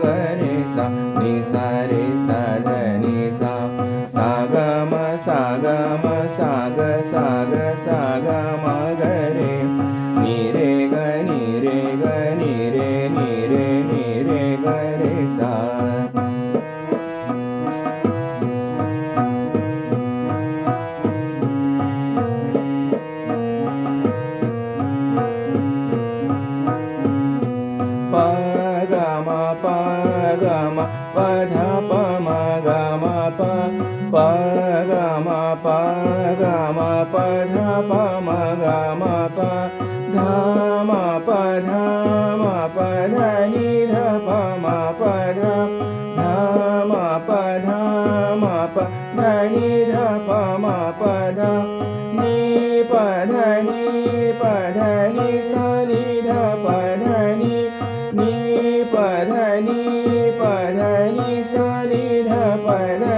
ग रे सा नि सा रे सा ध नि सा सा ग म सा ग म सा ग सा ग सा ग म ग रे नि रे ग नि रे ग नि रे नि रे नि रे ग रे सा प ग म प ग म प ध प म ग म प प ग म प ग म प ध प म ग म प ध म प ध म प ध नि ध प म प ध ध म प ध म प ध नि ध प म प ध नि प ध नि प ध नि सा नि ध प ध नि नि प ध नि प ध नि सा नि ध प ध